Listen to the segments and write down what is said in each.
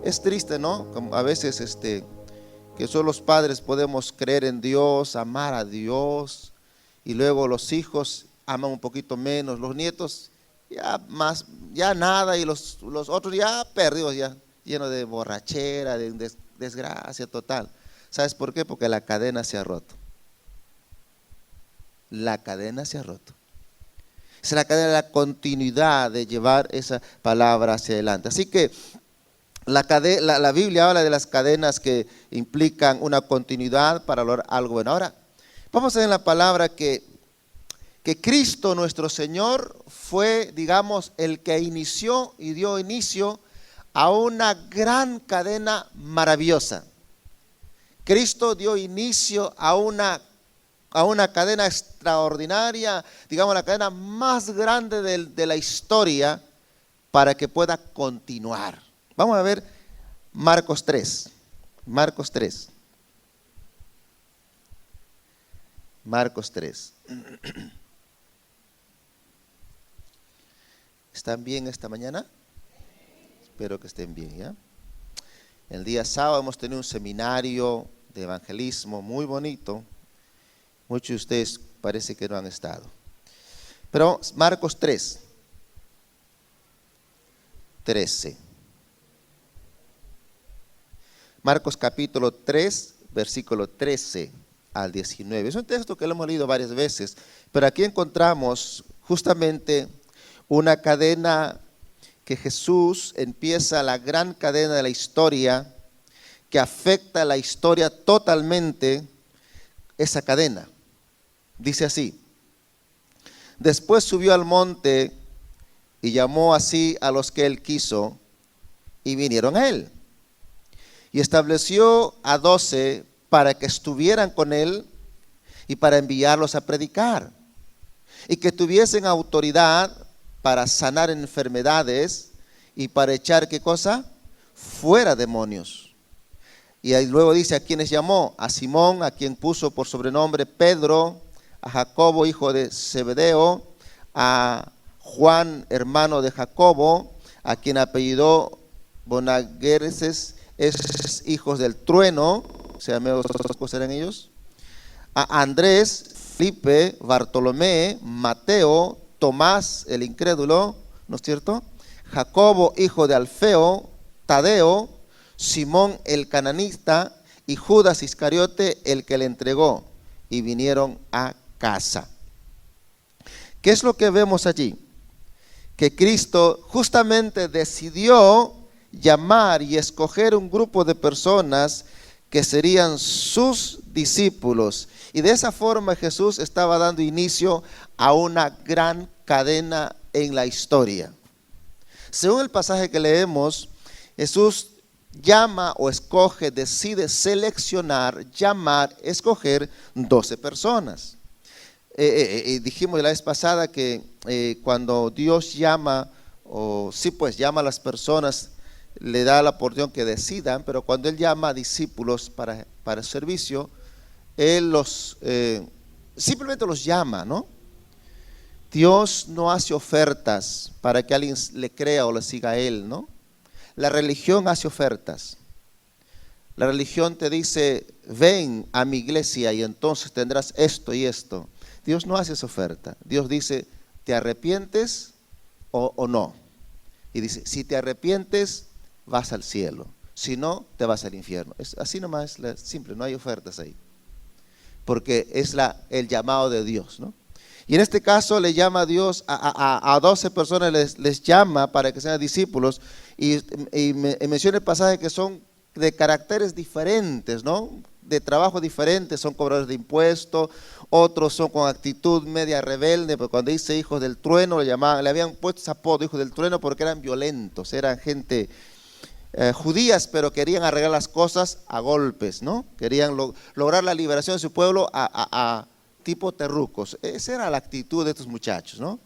Es triste, ¿no? Como a veces que solo los padres podemos creer en Dios, amar a Dios, y luego los hijos aman un poquito menos, los nietos ya más, ya nada, y los otros ya perdidos, ya llenos de borrachera, de desgracia total. ¿Sabes por qué? Porque la cadena se ha roto. La cadena se ha roto. Es la cadena de la continuidad de llevar esa palabra hacia adelante. Así que la Biblia habla de las cadenas que implican una continuidad para lograr algo bueno. Ahora, vamos a ver en la palabra que Cristo nuestro Señor fue, digamos, el que inició y dio inicio a una gran cadena maravillosa. Cristo dio inicio a una cadena extraordinaria, digamos la cadena más grande de la historia para que pueda continuar. Vamos a ver Marcos 3. Marcos 3. Marcos 3. ¿Están bien esta mañana? Espero que estén bien, ¿ya? El día sábado hemos tenido un seminario de evangelismo muy bonito. Muchos de ustedes parece que no han estado. Pero Marcos 3, 13. Marcos capítulo 3, versículo 13 al 19. Es un texto que lo hemos leído varias veces, pero aquí encontramos justamente una cadena que Jesús empieza, la gran cadena de la historia, que afecta la historia totalmente, esa cadena. Dice así: después subió al monte y llamó así a los que él quiso, y vinieron a él. Y estableció a 12 para que estuvieran con él y para enviarlos a predicar, y que tuviesen autoridad para sanar enfermedades y para echar, ¿qué cosa? Fuera demonios. Y ahí luego dice a quienes llamó: a Simón, a quien puso por sobrenombre Pedro, a Jacobo, hijo de Zebedeo, a Juan, hermano de Jacobo, a quien apellidó Boanerges, es hijos del trueno, o sea, ¿cuáles eran ellos? A Andrés, Felipe, Bartolomé, Mateo, Tomás el incrédulo, ¿no es cierto? Jacobo, hijo de Alfeo, Tadeo, Simón el cananista y Judas Iscariote, el que le entregó, y vinieron a casa. ¿Qué es lo que vemos allí? Que Cristo justamente decidió llamar y escoger un grupo de personas que serían sus discípulos. Y de esa forma Jesús estaba dando inicio a una gran cadena en la historia. Según el pasaje que leemos, Jesús llama o escoge, decide seleccionar, llamar, escoger 12 personas. Dijimos la vez pasada que cuando Dios llama, llama a las personas, le da la oportunidad que decidan, pero cuando Él llama a discípulos para el servicio, Él simplemente los llama, ¿no? Dios no hace ofertas para que alguien le crea o le siga a Él, ¿no? La religión hace ofertas. La religión te dice: ven a mi iglesia y entonces tendrás esto y esto. Dios no hace esa oferta. Dios dice: ¿te arrepientes o no? Y dice: si te arrepientes, vas al cielo. Si no, te vas al infierno. Es así nomás, simple, no hay ofertas ahí. Porque es el llamado de Dios, ¿no? Y en este caso le llama a Dios a 12 personas, les llama para que sean discípulos, y menciona el pasaje que son de caracteres diferentes, ¿no? De trabajo diferentes, son cobradores de impuestos, otros son con actitud media rebelde, porque cuando dice hijos del trueno le habían puesto ese apodo, hijos del trueno, porque eran violentos, eran gente judías, pero querían arreglar las cosas a golpes, ¿no? Querían lograr la liberación de su pueblo a tipo terrucos. Esa era la actitud de estos muchachos, ¿no?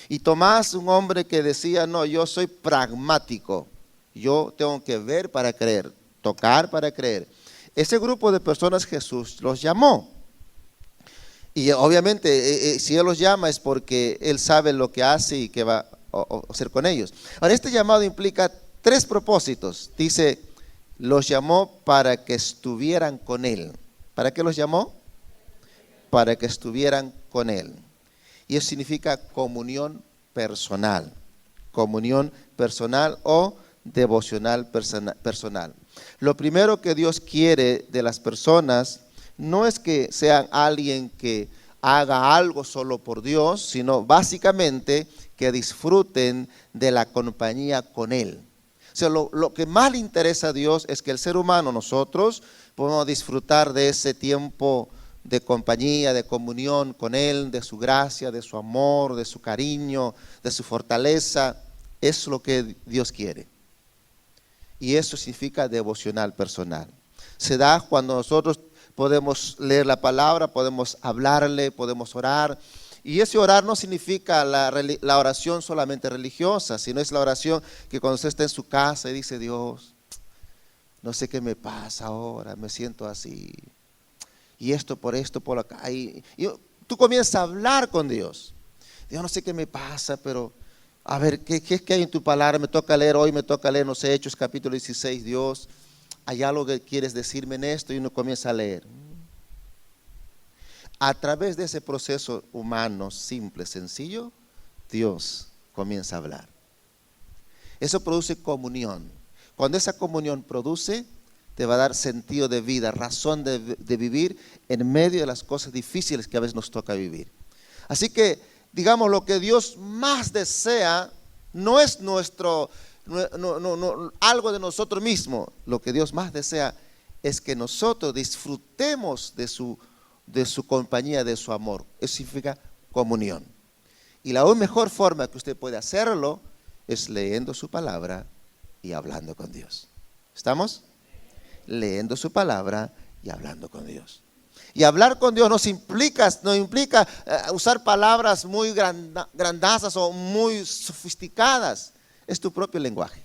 Y Tomás, un hombre que decía: no, yo soy pragmático, yo tengo que ver para creer, tocar para creer. Ese grupo de personas Jesús los llamó. Y obviamente si Él los llama es porque Él sabe lo que hace y qué va a hacer con ellos. Ahora, este llamado implica 3 propósitos. Dice: los llamó para que estuvieran con Él. ¿Para qué los llamó? Para que estuvieran con Él. Y eso significa comunión personal. Comunión personal o devocional personal. Lo primero que Dios quiere de las personas no es que sean alguien que haga algo solo por Dios, sino básicamente que disfruten de la compañía con Él. O sea, lo que más le interesa a Dios es que el ser humano, nosotros, podamos disfrutar de ese tiempo de compañía, de comunión con Él, de su gracia, de su amor, de su cariño, de su fortaleza. Eso es lo que Dios quiere. Y eso significa devocional personal. Se da cuando nosotros podemos leer la palabra, podemos hablarle, podemos orar. Y ese orar no significa la oración solamente religiosa, sino es la oración que cuando usted está en su casa y dice: Dios, no sé qué me pasa ahora, me siento así. Y esto, por acá. Y tú comienzas a hablar con Dios. Dios, no sé qué me pasa, pero a ver, ¿qué hay en tu palabra? Me toca leer hoy, me toca leer, no sé, Hechos capítulo 16, Dios, ¿hay algo que quieres decirme en esto? Y uno comienza a leer. A través de ese proceso humano, simple, sencillo, Dios comienza a hablar. Eso produce comunión. Cuando esa comunión produce, te va a dar sentido de vida, razón de vivir en medio de las cosas difíciles que a veces nos toca vivir. Así que, digamos, lo que Dios más desea no es algo de nosotros mismos. Lo que Dios más desea es que nosotros disfrutemos de su compañía, de su amor. Eso significa comunión. Y la mejor forma que usted puede hacerlo es leyendo su palabra y hablando con Dios. ¿Estamos? Leyendo su palabra y hablando con Dios. Y hablar con Dios no implica usar palabras muy grandazas o muy sofisticadas. Es tu propio lenguaje.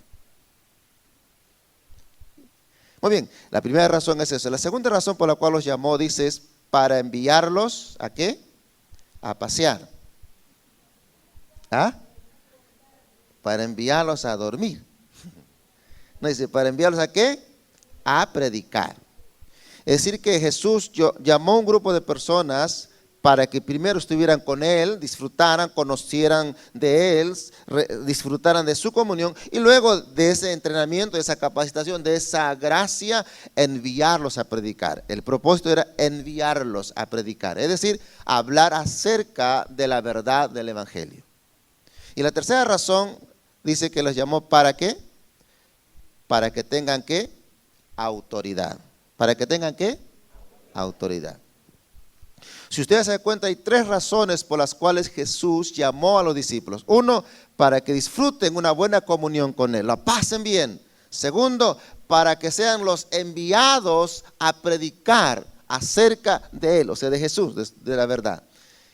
Muy bien, la primera razón es eso. La segunda razón por la cual los llamó, dice, es para enviarlos, ¿a qué? A pasear. ¿Ah? Para enviarlos a dormir. No dice, ¿para enviarlos a qué? A predicar. Es decir, que Jesús llamó a un grupo de personas para que primero estuvieran con Él, disfrutaran, conocieran de Él, disfrutaran de su comunión, y luego de ese entrenamiento, de esa capacitación, de esa gracia, enviarlos a predicar. El propósito era enviarlos a predicar, es decir, hablar acerca de la verdad del Evangelio. Y la tercera razón dice que los llamó ¿para qué? Para que tengan ¿qué? Autoridad. ¿Para que tengan qué? Autoridad. Si ustedes se dan cuenta, hay tres razones por las cuales Jesús llamó a los discípulos. Uno, para que disfruten una buena comunión con Él, la pasen bien. Segundo, para que sean los enviados a predicar acerca de Él, o sea, de Jesús, de la verdad.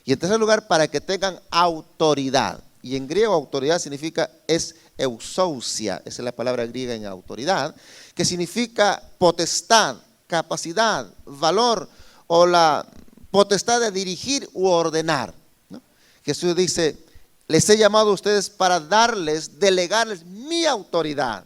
Y en tercer lugar, para que tengan autoridad. Y en griego autoridad es eusousia, esa es la palabra griega en autoridad, que significa potestad, capacidad, valor o la potestad de dirigir u ordenar, ¿no? Jesús dice, les he llamado a ustedes para delegarles mi autoridad.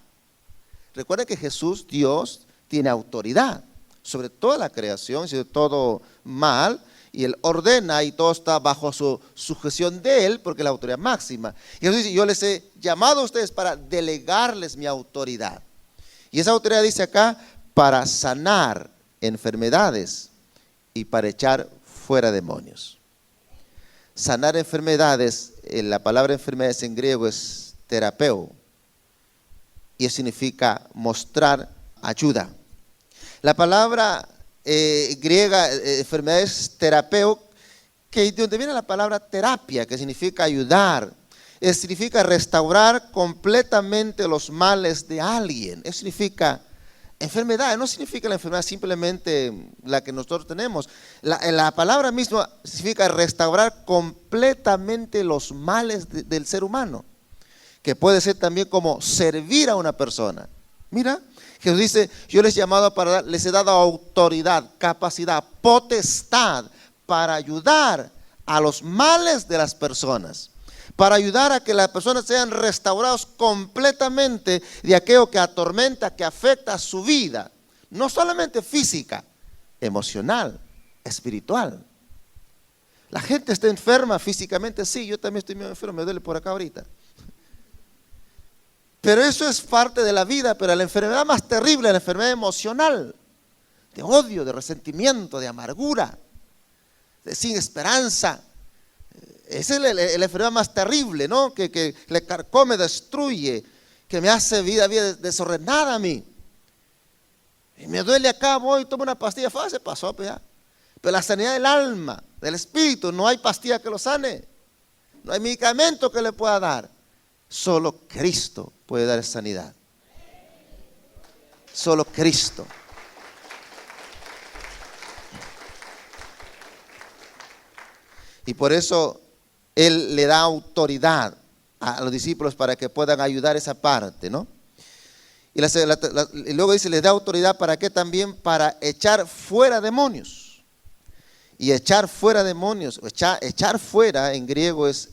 Recuerden que Jesús, Dios, tiene autoridad sobre toda la creación, sobre todo mal, y Él ordena y todo está bajo su sujeción de Él, porque es la autoridad máxima. Y Jesús dice, yo les he llamado a ustedes para delegarles mi autoridad. Y esa autoridad dice acá, para sanar enfermedades y para echar fuera demonios. Sanar enfermedades, la palabra enfermedades en griego es terapeu, y eso significa mostrar ayuda. La palabra griega enfermedades terapeu, que de donde viene la palabra terapia, que significa ayudar, significa restaurar completamente los males de alguien. Eso significa enfermedad, no significa la enfermedad simplemente la que nosotros tenemos. La palabra misma significa restaurar completamente los males del ser humano, que puede ser también como servir a una persona. Mira, Jesús dice, yo les he dado autoridad, capacidad, potestad para ayudar a los males de las personas. para ayudar a que las personas sean restaurados completamente de aquello que atormenta, que afecta a su vida, no solamente física, emocional, espiritual. La gente está enferma físicamente, sí, yo también estoy medio enfermo, me duele por acá ahorita. Pero eso es parte de la vida, pero la enfermedad más terrible es la enfermedad emocional, de odio, de resentimiento, de amargura, de sin esperanza. Esa es la enfermedad más terrible, ¿no? Que le carcome, destruye, que me hace vida desordenada a mí. Y me duele acá, voy, tomo una pastilla, se pasó, pues ya. Pero la sanidad del alma, del espíritu, no hay pastilla que lo sane. No hay medicamento que le pueda dar. Solo Cristo puede dar sanidad. Solo Cristo. Y por eso Él le da autoridad a los discípulos para que puedan ayudar esa parte, ¿no? Y luego dice, les da autoridad ¿para qué? También para echar fuera demonios. Y echar fuera demonios, echar fuera en griego es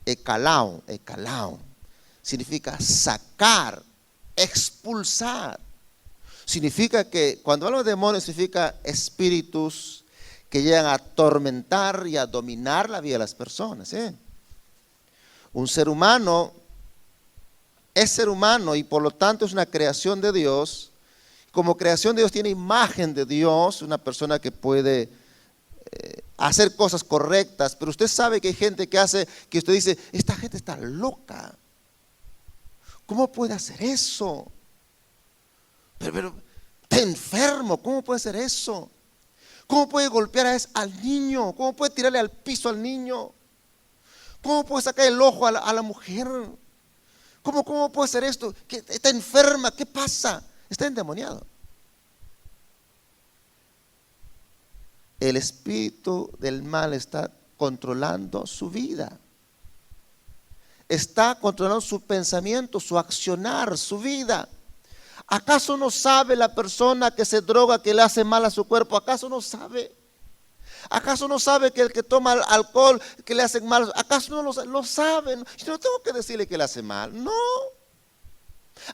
ekalao. Significa sacar, expulsar. Significa que cuando hablamos de demonios significa espíritus que llegan a atormentar y a dominar la vida de las personas. Un ser humano es ser humano y por lo tanto es una creación de Dios. Como creación de Dios tiene imagen de Dios, una persona que puede hacer cosas correctas, pero usted sabe que hay gente que hace, que usted dice, esta gente está loca. ¿Cómo puede hacer eso? Pero está enfermo, ¿cómo puede hacer eso? ¿Cómo puede golpear al niño? ¿Cómo puede tirarle al piso al niño? ¿Cómo puede sacar el ojo a la mujer? ¿Cómo puede hacer esto? Está enferma, ¿qué pasa? Está endemoniado. El espíritu del mal está controlando su vida. Está controlando su pensamiento, su accionar, su vida. ¿Acaso no sabe la persona que se droga que le hace mal a su cuerpo? ¿Acaso no sabe? ¿Acaso no sabe que el que toma alcohol que le hace mal? ¿Acaso no lo sabe? Yo no tengo que decirle que le hace mal, no.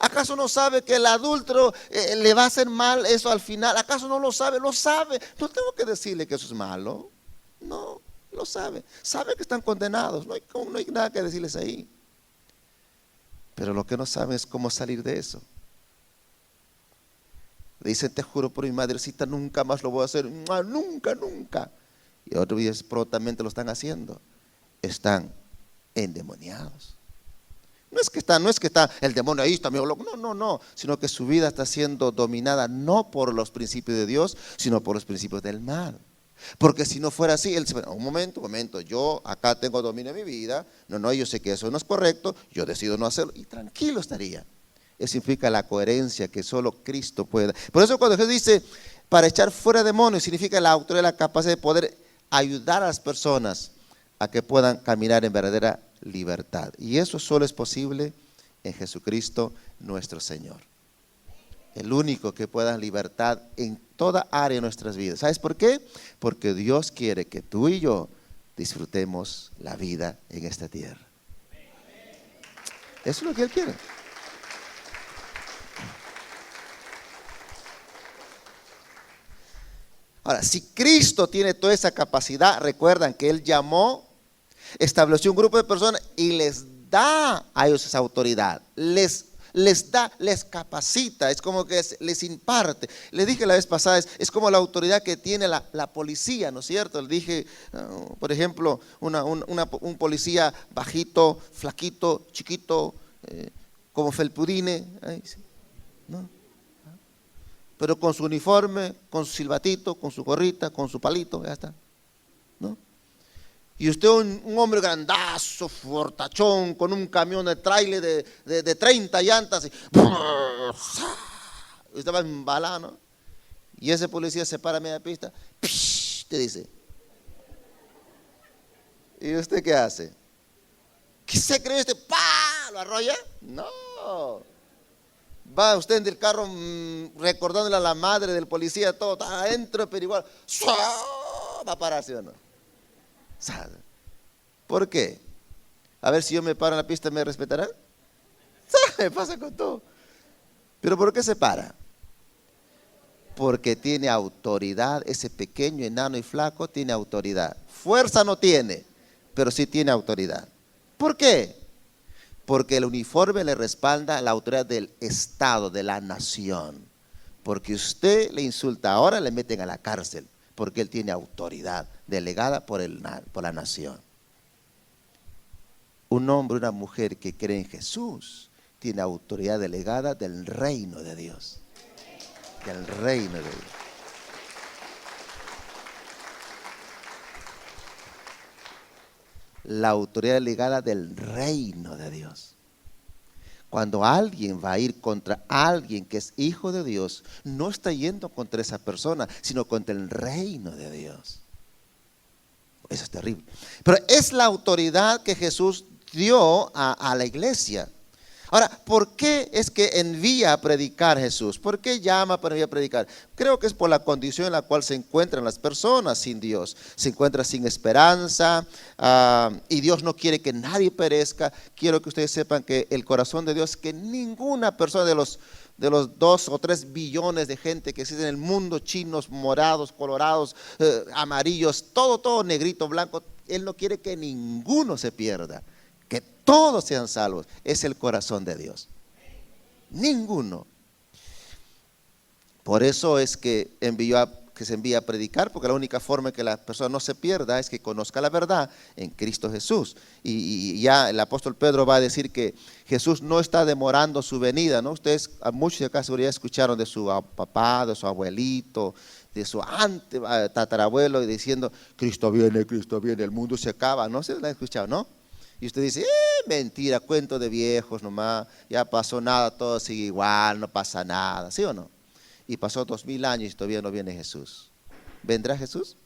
¿Acaso no sabe que el adúltero le va a hacer mal eso al final? ¿Acaso no lo sabe? Lo sabe. No tengo que decirle que eso es malo. No, lo sabe. Sabe que están condenados. No hay nada que decirles ahí. Pero lo que no sabe es cómo salir de eso. Le dicen, te juro por mi madrecita, nunca más lo voy a hacer. Nunca, nunca. Y otros días prontamente lo están haciendo. Están endemoniados. No es que está el demonio ahí, está medio loco. No. Sino que su vida está siendo dominada no por los principios de Dios, sino por los principios del mal. Porque si no fuera así, él dice, un momento, yo acá tengo dominio de mi vida. No, yo sé que eso no es correcto, yo decido no hacerlo. Y tranquilo estaría. Eso significa la coherencia que solo Cristo puede dar. Por eso cuando Jesús dice, para echar fuera demonios, significa la autoridad, la capacidad de poder ayudar a las personas a que puedan caminar en verdadera libertad. Y eso solo es posible en Jesucristo nuestro Señor. El único que pueda dar libertad en toda área de nuestras vidas. ¿Sabes por qué? Porque Dios quiere que tú y yo disfrutemos la vida en esta tierra. Eso es lo que Él quiere. Ahora, si Cristo tiene toda esa capacidad, recuerdan que Él llamó, estableció un grupo de personas y les da a ellos esa autoridad, les da, les capacita, es como que les imparte. Les dije la vez pasada, es como la autoridad que tiene la policía, ¿no es cierto? Les dije, por ejemplo, un policía bajito, flaquito, chiquito, como Felpudine, ¿no? Pero con su uniforme, con su silbatito, con su gorrita, con su palito, ya está, ¿no? Y usted un hombre grandazo, fortachón, con un camión de trailer de 30 llantas, y usted va embalado, ¿no? Y ese policía se para a media pista, te dice, ¿y usted qué hace? ¿Qué se cree usted? ¡Pah! ¿Lo arrolla? No. Va usted en el carro recordándole a la madre del policía, todo está adentro, pero igual va a pararse o no. ¿Sabe? ¿Por qué? A ver si yo me paro en la pista, ¿me respetarán? Me pasa con todo. ¿Pero por qué se para? Porque tiene autoridad. Ese pequeño, enano y flaco tiene autoridad. Fuerza no tiene, pero sí tiene autoridad. ¿Por qué? Porque el uniforme le respalda la autoridad del Estado, de la nación. Porque usted le insulta ahora, le meten a la cárcel, porque él tiene autoridad delegada por la nación. Un hombre, una mujer que cree en Jesús, tiene autoridad delegada del reino de Dios. Del reino de Dios. La autoridad delegada del reino de Dios. Cuando alguien va a ir contra alguien que es hijo de Dios, no está yendo contra esa persona, sino contra el reino de Dios. Eso es terrible. Pero es la autoridad que Jesús dio a la iglesia. Ahora, ¿por qué es que envía a predicar Jesús? ¿Por qué llama para enviar a predicar? Creo que es por la condición en la cual se encuentran las personas sin Dios. Se encuentran sin esperanza, y Dios no quiere que nadie perezca. Quiero que ustedes sepan que el corazón de Dios es que ninguna persona de los 2 o 3 billones de gente que existen en el mundo, chinos, morados, colorados, amarillos, todo negrito, blanco, Él no quiere que ninguno se pierda, que todos sean salvos. Es el corazón de Dios. Ninguno. Por eso es que se envía a predicar, porque la única forma que la persona no se pierda es que conozca la verdad en Cristo Jesús. Y ya el apóstol Pedro va a decir que Jesús no está demorando su venida, ¿no? Ustedes, a muchos de acá seguridad escucharon de su papá, de su abuelito, de su tatarabuelo, y diciendo, Cristo viene, el mundo se acaba. ¿No se lo han escuchado, no? Y usted dice, mentira, cuento de viejos nomás, ya pasó nada, todo sigue igual, no pasa nada, ¿sí o no? Y pasó 2000 años y todavía no viene Jesús. ¿Vendrá Jesús?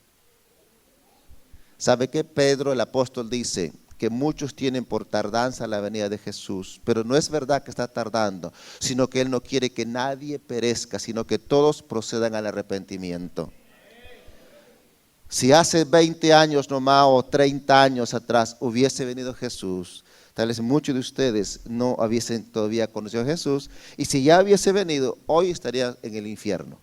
¿Sabe qué? Pedro, el apóstol, dice que muchos tienen por tardanza la venida de Jesús, pero no es verdad que está tardando, sino que Él no quiere que nadie perezca, sino que todos procedan al arrepentimiento. Si hace 20 años nomás o 30 años atrás hubiese venido Jesús, tal vez muchos de ustedes no hubiesen todavía conocido a Jesús, y si ya hubiese venido, hoy estaría en el infierno.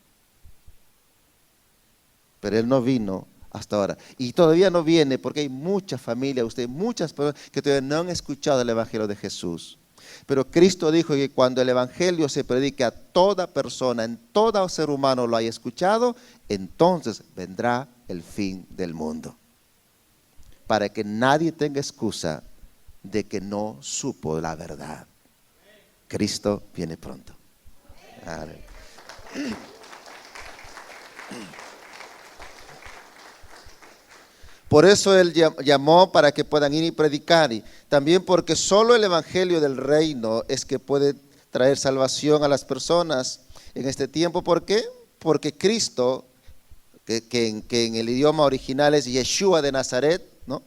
Pero Él no vino hasta ahora, y todavía no viene porque hay muchas familias, muchas personas que todavía no han escuchado el Evangelio de Jesús. Pero Cristo dijo que cuando el Evangelio se predique a toda persona, en todo ser humano lo haya escuchado, entonces vendrá el fin del mundo. Para que nadie tenga excusa de que no supo la verdad. Cristo viene pronto. Aleluya. Por eso Él llamó para que puedan ir y predicar, y también porque solo el Evangelio del reino es que puede traer salvación a las personas en este tiempo. ¿Por qué? Porque Cristo, que en el idioma original es Yeshua de Nazaret, ¿no?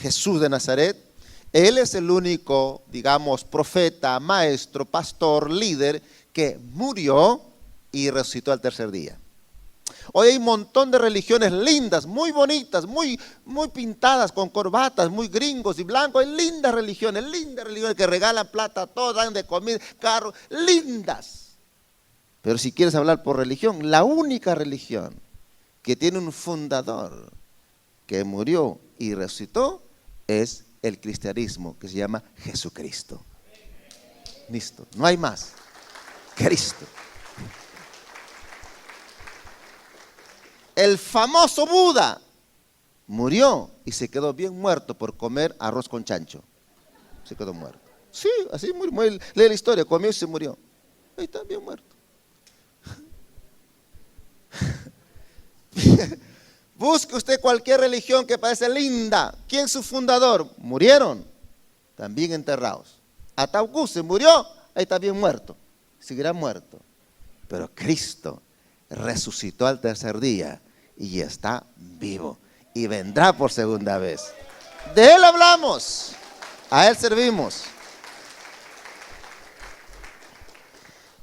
Jesús de Nazaret, Él es el único, digamos, profeta, maestro, pastor, líder que murió y resucitó al tercer día. Hoy hay un montón de religiones lindas, muy bonitas, muy pintadas con corbatas, muy gringos y blancos. Hay lindas religiones que regalan plata a todos, dan de comida, carros, lindas. Pero si quieres hablar por religión, la única religión que tiene un fundador que murió y resucitó es el cristianismo, que se llama Jesucristo. Listo, no hay más. Cristo. El famoso Buda murió y se quedó bien muerto por comer arroz con chancho. Se quedó muerto. Sí, así murió. Lee la historia, comió y se murió. Ahí está, bien muerto. Busque usted cualquier religión que parece linda. ¿Quién es su fundador? Murieron, también enterrados. Atahualpa se murió, ahí está bien muerto. Seguirá muerto. Pero Cristo resucitó al tercer día y está vivo y vendrá por segunda vez. De Él hablamos, a Él servimos.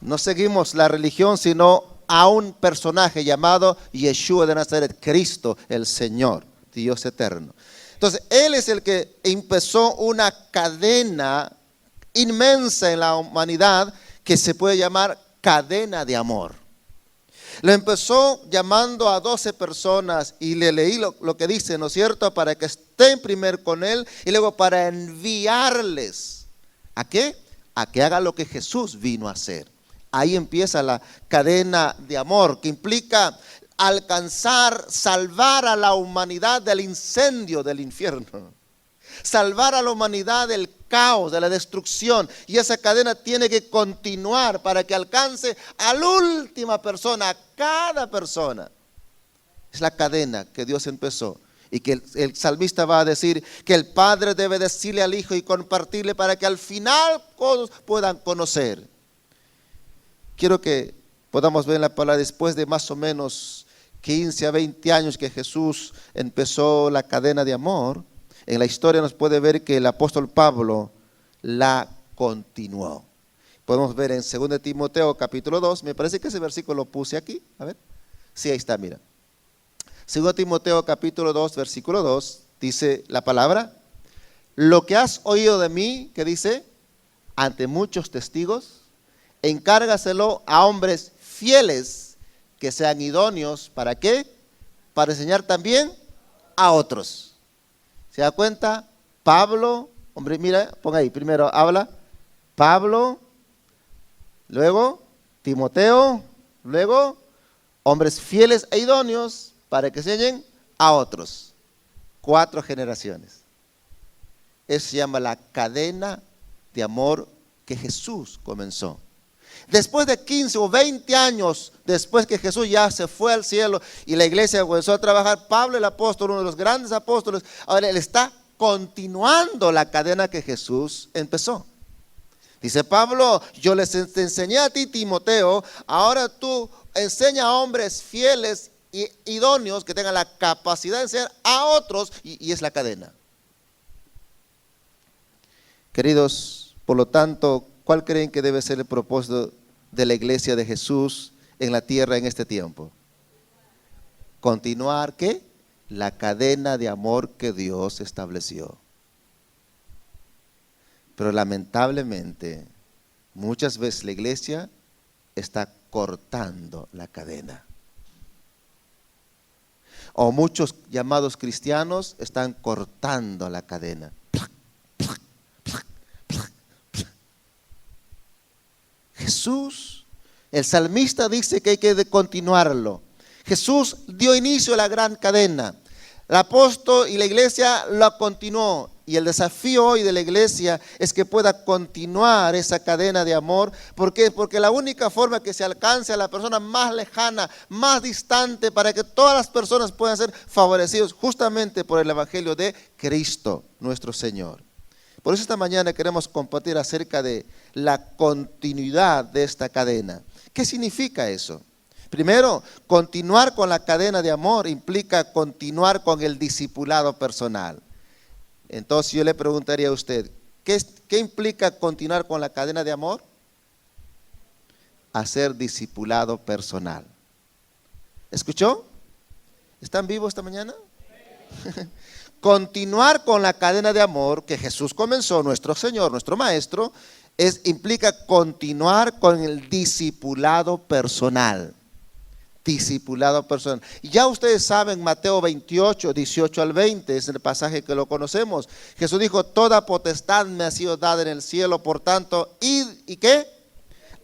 No seguimos la religión, sino a un personaje llamado Yeshua de Nazaret, Cristo el Señor, Dios eterno. Entonces, Él es el que empezó una cadena inmensa en la humanidad que se puede llamar cadena de amor. Lo empezó llamando a 12 personas y le leí lo que dice, ¿no es cierto? Para que estén primero con Él y luego para enviarles. ¿A qué? A que haga lo que Jesús vino a hacer. Ahí empieza la cadena de amor que implica alcanzar, salvar a la humanidad del incendio del infierno. Salvar a la humanidad del caos, de la destrucción. Y esa cadena tiene que continuar para que alcance a la última persona, a cada persona. Es la cadena que Dios empezó. Y que el salmista va a decir que el Padre debe decirle al Hijo y compartirle para que al final todos puedan conocer. Quiero que podamos ver en la palabra después de más o menos 15 a 20 años que Jesús empezó la cadena de amor. En la historia nos puede ver que el apóstol Pablo la continuó. Podemos ver en 2 Timoteo capítulo 2, me parece que ese versículo lo puse aquí, a ver. Sí, ahí está, mira. 2 Timoteo capítulo 2, versículo 2, dice la palabra: lo que has oído de mí, que dice, ante muchos testigos, encárgaselo a hombres fieles que sean idóneos, ¿para qué? Para enseñar también a otros. ¿Se da cuenta? Pablo, hombre, mira, ponga ahí, primero habla Pablo, luego Timoteo, luego hombres fieles e idóneos para que enseñen a otros. 4 generaciones. Eso se llama la cadena de amor que Jesús comenzó. Después de 15 o 20 años, después que Jesús ya se fue al cielo y la iglesia comenzó a trabajar, Pablo el apóstol, uno de los grandes apóstoles, ahora él está continuando la cadena que Jesús empezó. Dice Pablo: yo les enseñé a ti, Timoteo, ahora tú enseña a hombres fieles e idóneos que tengan la capacidad de enseñar a otros, y es la cadena. Queridos, por lo tanto, ¿cuál creen que debe ser el propósito de la iglesia de Jesús en la tierra en este tiempo? Continuar, ¿qué? La cadena de amor que Dios estableció. Pero lamentablemente, muchas veces la iglesia está cortando la cadena. O muchos llamados cristianos están cortando la cadena. Jesús, el salmista dice que hay que continuarlo. Jesús dio inicio a la gran cadena. El apóstol y la iglesia la continuó. Y el desafío hoy de la iglesia es que pueda continuar esa cadena de amor. ¿Por qué? Porque la única forma que se alcance a la persona más lejana, más distante, para que todas las personas puedan ser favorecidos justamente por el evangelio de Cristo, nuestro Señor. Por eso esta mañana queremos compartir acerca de la continuidad de esta cadena. ¿Qué significa eso? Primero, continuar con la cadena de amor implica continuar con el discipulado personal. Entonces yo le preguntaría a usted, ¿qué implica continuar con la cadena de amor? Hacer discipulado personal. ¿Escuchó? ¿Están vivos esta mañana? Continuar con la cadena de amor que Jesús comenzó, nuestro Señor, nuestro Maestro, implica continuar con el discipulado personal. Discipulado personal. Y ya ustedes saben, Mateo 28, 18 al 20, es el pasaje que lo conocemos. Jesús dijo: toda potestad me ha sido dada en el cielo, por tanto, id, ¿y qué?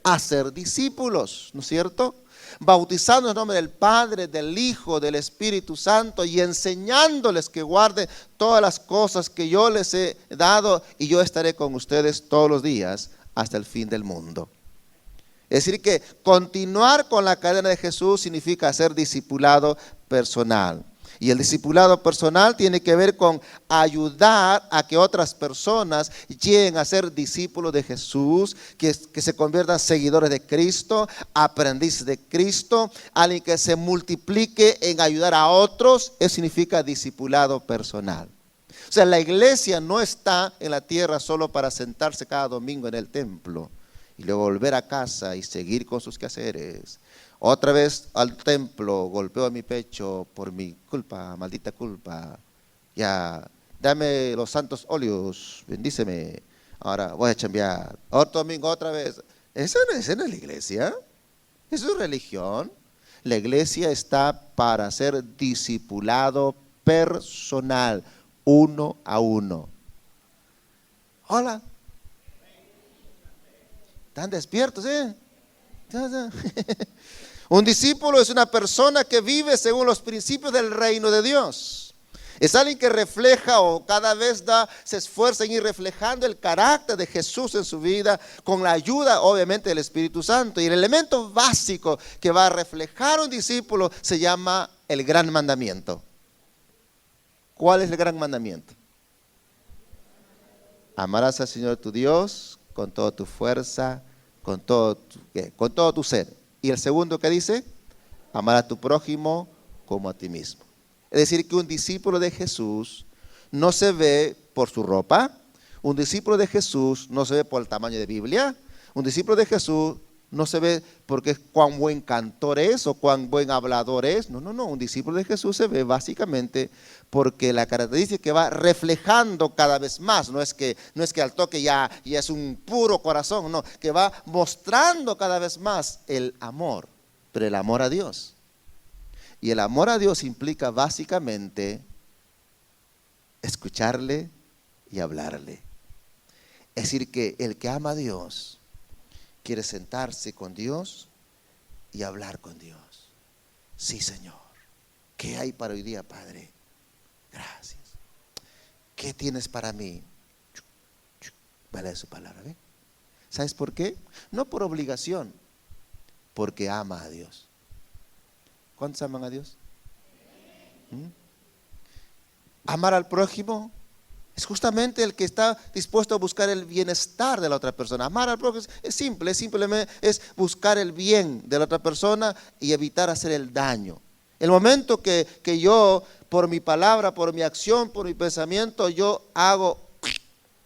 Hacer discípulos, ¿no es cierto? Bautizando en nombre del Padre, del Hijo, del Espíritu Santo, y enseñándoles que guarden todas las cosas que yo les he dado, y yo estaré con ustedes todos los días hasta el fin del mundo. Es decir, que continuar con la cadena de Jesús significa hacer discipulado personal. Y el discipulado personal tiene que ver con ayudar a que otras personas lleguen a ser discípulos de Jesús, que se conviertan en seguidores de Cristo, aprendices de Cristo, alguien que se multiplique en ayudar a otros. Eso significa discipulado personal. O sea, la iglesia no está en la tierra solo para sentarse cada domingo en el templo y luego volver a casa y seguir con sus quehaceres. Otra vez al templo, golpeo mi pecho por mi culpa, maldita culpa. Ya dame los santos óleos, bendíceme. Ahora voy a chambear. Otro domingo otra vez. Esa no es la iglesia. Eso es religión. La iglesia está para ser discipulado personal, uno a uno. Hola. ¿Están despiertos, eh? Un discípulo es una persona que vive según los principios del reino de Dios. Es alguien que refleja o cada vez se esfuerza en ir reflejando el carácter de Jesús en su vida con la ayuda obviamente del Espíritu Santo. Y el elemento básico que va a reflejar un discípulo se llama el gran mandamiento. ¿Cuál es el gran mandamiento? Amarás al Señor tu Dios con toda tu fuerza, con todo tu ser. Y el segundo que dice, amar a tu prójimo como a ti mismo. Es decir, que un discípulo de Jesús no se ve por su ropa, un discípulo de Jesús no se ve por el tamaño de Biblia, un discípulo de Jesús no se ve porque cuán buen cantor es o cuán buen hablador es. No, un discípulo de Jesús se ve básicamente porque la característica que va reflejando cada vez más, no es que al toque ya es un puro corazón, no, que va mostrando cada vez más el amor, pero el amor a Dios. Y el amor a Dios implica básicamente escucharle y hablarle. Es decir, que el que ama a Dios quiere sentarse con Dios y hablar con Dios. Sí, Señor. ¿Qué hay para hoy día, Padre? Gracias. ¿Qué tienes para mí? Vale su palabra, ¿ve? ¿Sabes por qué? No por obligación, porque ama a Dios. ¿Cuántos aman a Dios? Amar al prójimo es justamente el que está dispuesto a buscar el bienestar de la otra persona. Amar al prójimo es simple, simplemente es buscar el bien de la otra persona y evitar hacer el daño. El momento que yo, por mi palabra, por mi acción, por mi pensamiento, yo hago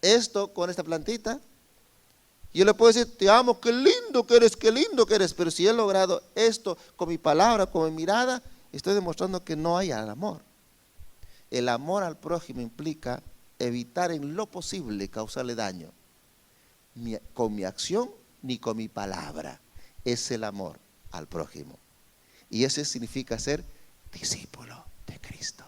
esto con esta plantita, yo le puedo decir, te amo, qué lindo que eres, pero si he logrado esto con mi palabra, con mi mirada, estoy demostrando que no hay amor. El amor al prójimo implica evitar en lo posible causarle daño, con mi acción ni con mi palabra. Es el amor al prójimo. Y eso significa ser discípulo de Cristo.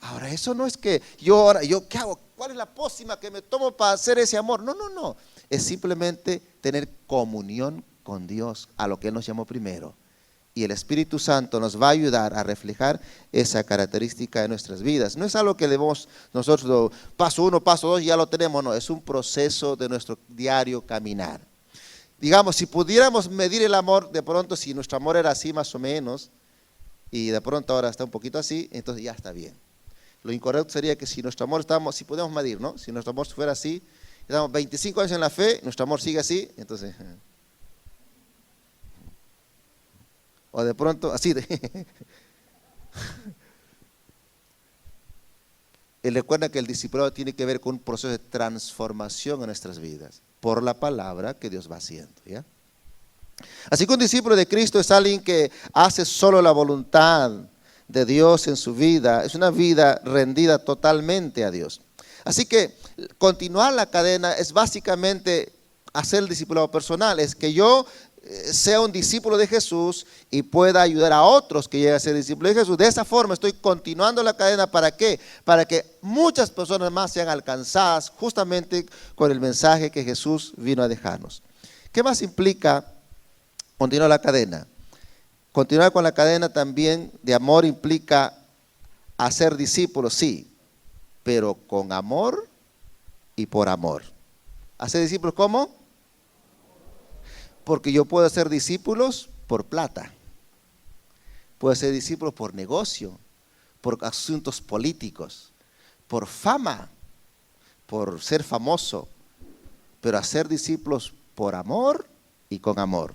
Ahora, eso no es que yo ¿qué hago? ¿Cuál es la pócima que me tomo para hacer ese amor? No. Es simplemente tener comunión con Dios, a lo que Él nos llamó primero. Y el Espíritu Santo nos va a ayudar a reflejar esa característica de nuestras vidas. No es algo que debemos nosotros, paso 1, paso 2, ya lo tenemos. No, es un proceso de nuestro diario caminar. Digamos, si pudiéramos medir el amor, de pronto, si nuestro amor era así más o menos, y de pronto ahora está un poquito así, entonces ya está bien. Lo incorrecto sería que si nuestro amor si podemos medir, ¿no? Si nuestro amor fuera así, estamos 25 años en la fe, nuestro amor sigue así, entonces... O de pronto, así de... Él recuerda que el discipulado tiene que ver con un proceso de transformación en nuestras vidas, por la palabra que Dios va haciendo, ¿ya? Así que un discípulo de Cristo es alguien que hace solo la voluntad de Dios en su vida, es una vida rendida totalmente a Dios. Así que continuar la cadena es básicamente hacer el discipulado personal, es que yo sea un discípulo de Jesús y pueda ayudar a otros que lleguen a ser discípulos de Jesús. De esa forma estoy continuando la cadena. ¿Para qué? Para que muchas personas más sean alcanzadas justamente con el mensaje que Jesús vino a dejarnos. ¿Qué más implica continuar la cadena? Continuar con la cadena también de amor implica hacer discípulos, sí, pero con amor y por amor. ¿Hacer discípulos cómo? Porque yo puedo hacer discípulos por plata, puedo hacer discípulos por negocio, por asuntos políticos, por fama, por ser famoso, pero hacer discípulos por amor y con amor.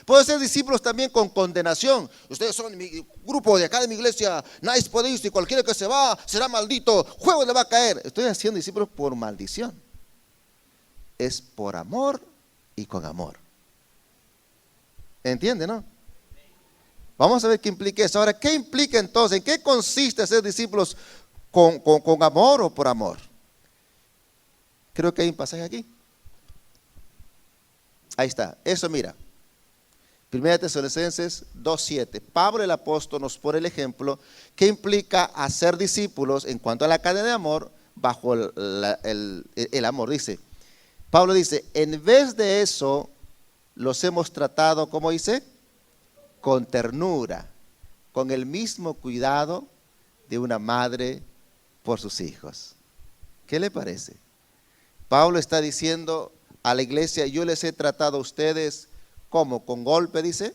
Puedo ser discípulos también con condenación. Ustedes son mi grupo de acá de mi iglesia, nadie puede irse y cualquiera que se va será maldito, juego le va a caer. Estoy haciendo discípulos por maldición. Es por amor y con amor. ¿Entiende, no? Vamos a ver qué implica eso. Ahora, ¿qué implica entonces? ¿En qué consiste ser discípulos con amor o por amor? Creo que hay un pasaje aquí. Ahí está. Eso mira. 1 Tesalonicenses 2:7. Pablo el apóstol nos pone el ejemplo que implica hacer discípulos en cuanto a la cadena de amor bajo el amor. Pablo dice, en vez de eso, los hemos tratado, ¿cómo dice? Con ternura, con el mismo cuidado de una madre por sus hijos. ¿Qué le parece? Pablo está diciendo a la iglesia, yo les he tratado a ustedes, ¿cómo? ¿Con golpe, dice?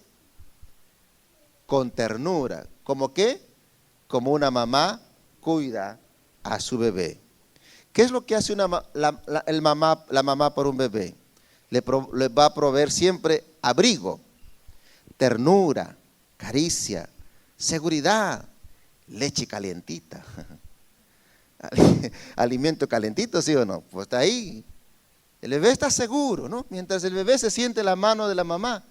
Con ternura. ¿Cómo qué? Como una mamá cuida a su bebé. ¿Qué es lo que hace la mamá por un bebé? Le va a proveer siempre abrigo, ternura, caricia, seguridad, leche calientita, alimento calentito, ¿sí o no? Pues está ahí. El bebé está seguro, ¿no? Mientras el bebé se siente la mano de la mamá,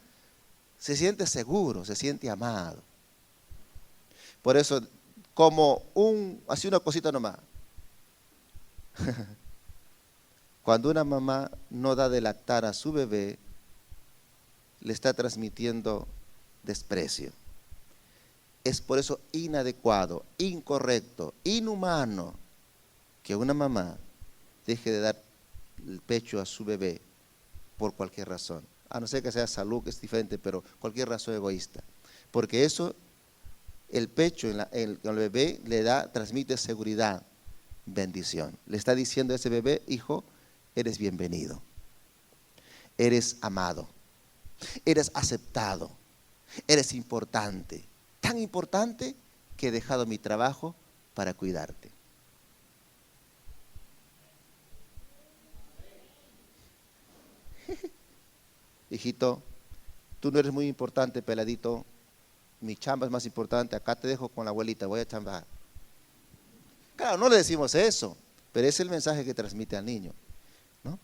se siente seguro, se siente amado. Por eso, así una cosita nomás. Cuando una mamá no da de lactar a su bebé, le está transmitiendo desprecio. Es por eso inadecuado, incorrecto, inhumano que una mamá deje de dar el pecho a su bebé por cualquier razón. A no ser que sea salud, que es diferente, pero cualquier razón egoísta. Porque eso, el pecho al bebé transmite seguridad, bendición. Le está diciendo a ese bebé, hijo, eres bienvenido, eres amado, eres aceptado, eres importante, tan importante que he dejado mi trabajo para cuidarte. Hijito, tú no eres muy importante, peladito, mi chamba es más importante, acá te dejo con la abuelita, voy a chambar. Claro, no le decimos eso, pero es el mensaje que transmite al niño, ¿no?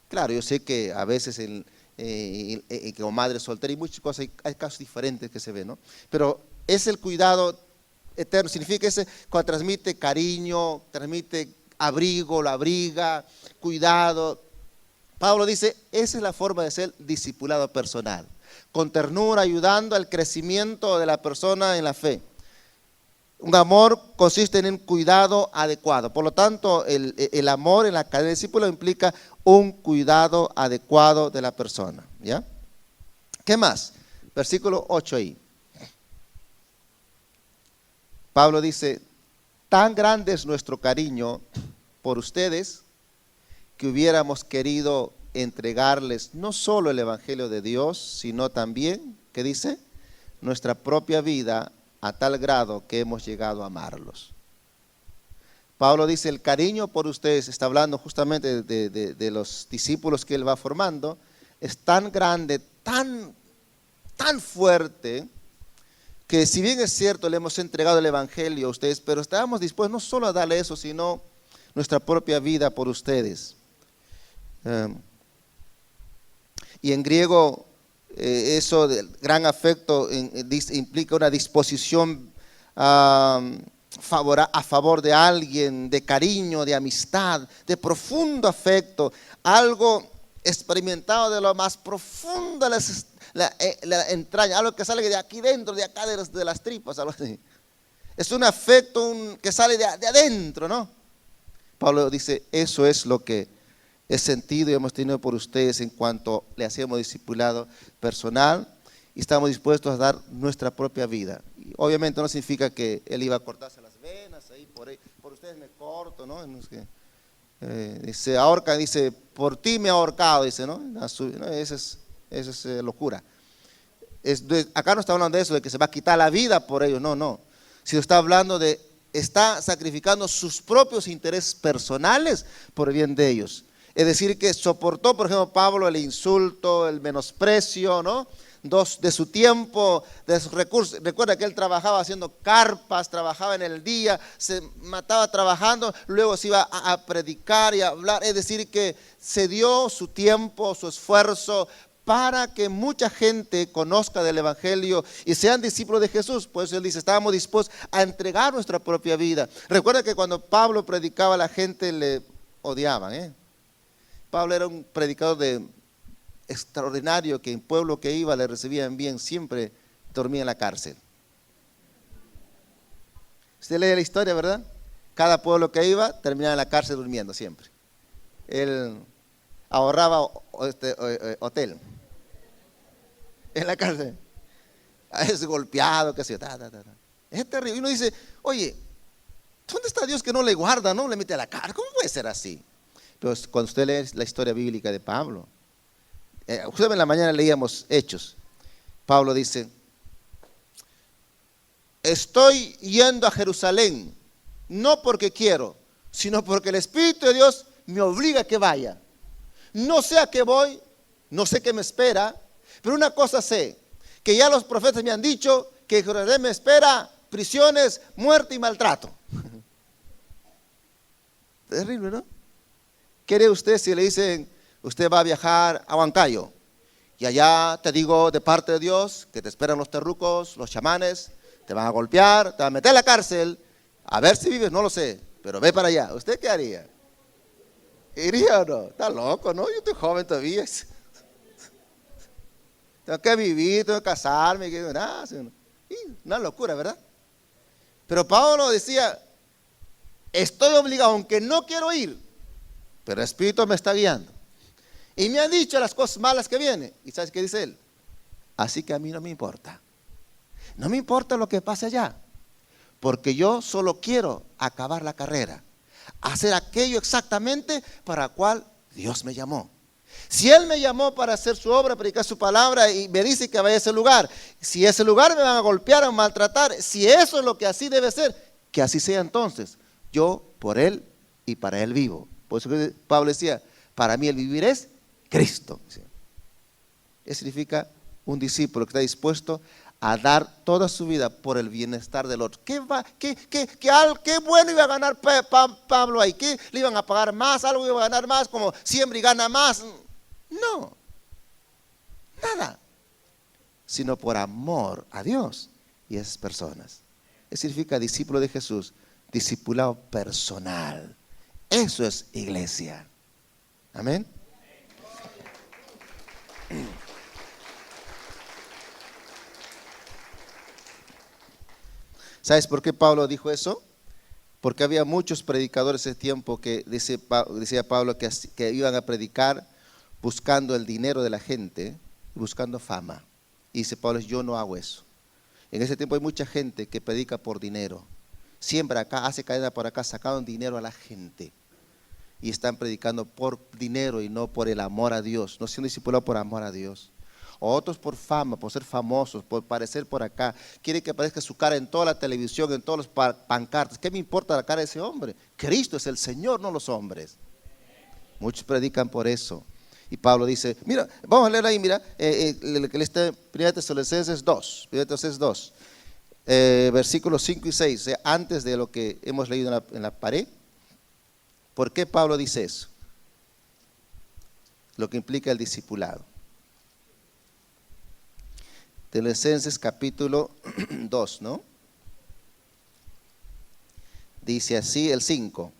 Claro, yo sé que a veces como madre soltera y muchas cosas, hay casos diferentes que se ven, ¿no? Pero es el cuidado eterno, significa cuando transmite cariño, transmite abrigo, la abriga, cuidado. Pablo dice, esa es la forma de ser discipulado personal, con ternura, ayudando al crecimiento de la persona en la fe. Un amor consiste en un cuidado adecuado. Por lo tanto, el amor en la cadena de discípulos implica un cuidado adecuado de la persona. ¿Ya? ¿Qué más? Versículo 8 ahí. Pablo dice, tan grande es nuestro cariño por ustedes que hubiéramos querido entregarles no solo el Evangelio de Dios, sino también, ¿qué dice? Nuestra propia vida, a tal grado que hemos llegado a amarlos. Pablo dice, el cariño por ustedes, está hablando justamente de los discípulos que él va formando, es tan grande, tan fuerte, que si bien es cierto, le hemos entregado el Evangelio a ustedes, pero estábamos dispuestos no solo a darle eso, sino nuestra propia vida por ustedes. Y en griego, eso del gran afecto implica una disposición a favor de alguien, de cariño, de amistad, de profundo afecto, algo experimentado de lo más profundo de la entraña, algo que sale de aquí dentro, de acá de las tripas, algo así. Es un afecto que sale de adentro, ¿no? Pablo dice, eso es lo que he sentido y hemos tenido por ustedes en cuanto le hacemos discipulado personal y estamos dispuestos a dar nuestra propia vida. Y obviamente no significa que él iba a cortarse las venas, ahí por ustedes me corto, ¿no? Dice, ahorca, dice, por ti me he ahorcado, dice, ¿no? Esa es locura. Acá no está hablando de eso, de que se va a quitar la vida por ellos, no. Sino está hablando está sacrificando sus propios intereses personales por el bien de ellos. Es decir, que soportó, por ejemplo, Pablo el insulto, el menosprecio, ¿no? De su tiempo, de sus recursos. Recuerda que él trabajaba haciendo carpas, trabajaba en el día, se mataba trabajando, luego se iba a predicar y a hablar. Es decir, que se dio su tiempo, su esfuerzo para que mucha gente conozca del Evangelio y sean discípulos de Jesús. Por eso él dice, estábamos dispuestos a entregar nuestra propia vida. Recuerda que cuando Pablo predicaba, la gente le odiaban. Pablo era un predicador extraordinario, que en pueblo que iba le recibían bien, siempre dormía en la cárcel. Usted lee la historia, ¿verdad? Cada pueblo que iba terminaba en la cárcel durmiendo siempre. Él ahorraba hotel en la cárcel. Es golpeado, qué sé yo. Es terrible. Y uno dice, oye, ¿dónde está Dios que no le guarda, no le mete a la cárcel? ¿Cómo puede ser así? Pero cuando usted lee la historia bíblica de Pablo, usted en la mañana leíamos Hechos. Pablo dice, estoy yendo a Jerusalén, no porque quiero, sino porque el Espíritu de Dios me obliga a que vaya. No sé a qué voy, no sé qué me espera, pero una cosa sé, que ya los profetas me han dicho que en Jerusalén me espera prisiones, muerte y maltrato. Terrible, ¿no? ¿Qué haría usted si le dicen, usted va a viajar a Huancayo y allá te digo de parte de Dios que te esperan los terrucos, los chamanes, te van a golpear, te van a meter a la cárcel, a ver si vives, no lo sé, pero ve para allá? ¿Usted qué haría? ¿Iría o no? Está loco, ¿no? Yo estoy joven todavía. Tengo que vivir, tengo que casarme, una locura, ¿verdad? Pero Pablo decía, estoy obligado, aunque no quiero ir, pero el Espíritu me está guiando. Y me han dicho las cosas malas que vienen. ¿Y sabes qué dice él? Así que a mí no me importa. No me importa lo que pase allá, porque yo solo quiero acabar la carrera, hacer aquello exactamente para cual Dios me llamó. Si Él me llamó para hacer su obra, predicar su palabra y me dice que vaya a ese lugar, si ese lugar me van a golpear o maltratar, si eso es lo que así debe ser, que así sea entonces. Yo por Él y para Él vivo. Por eso que Pablo decía, para mí el vivir es Cristo. Eso significa un discípulo que está dispuesto a dar toda su vida por el bienestar del otro. ¿Qué bueno iba a ganar Pablo ahí? ¿Qué le iban a pagar más? ¿Algo iba a ganar más? Como siembra y gana más. No, nada. Sino por amor a Dios y a esas personas. Eso significa discípulo de Jesús, discipulado personal. Eso es iglesia. Amén. ¿Sabes por qué Pablo dijo eso? Porque había muchos predicadores ese tiempo que decía Pablo que iban a predicar buscando el dinero de la gente, buscando fama. Y dice Pablo, yo no hago eso. En ese tiempo hay mucha gente que predica por dinero. Siembra acá, hace cadena por acá, sacaron dinero a la gente. Y están predicando por dinero y no por el amor a Dios. No siendo discipulados por amor a Dios. O otros por fama, por ser famosos, por parecer por acá. Quieren que aparezca su cara en toda la televisión, en todos los pancartas. ¿Qué me importa la cara de ese hombre? Cristo es el Señor, no los hombres. Muchos predican por eso. Y Pablo dice, mira, vamos a leer ahí, mira, que le está en 1 Tesalonicenses 2, versículos 5 y 6, antes de lo que hemos leído en la pared. ¿Por qué Pablo dice eso? Lo que implica el discipulado. Tesalonicenses capítulo 2, ¿no? Dice así el 5.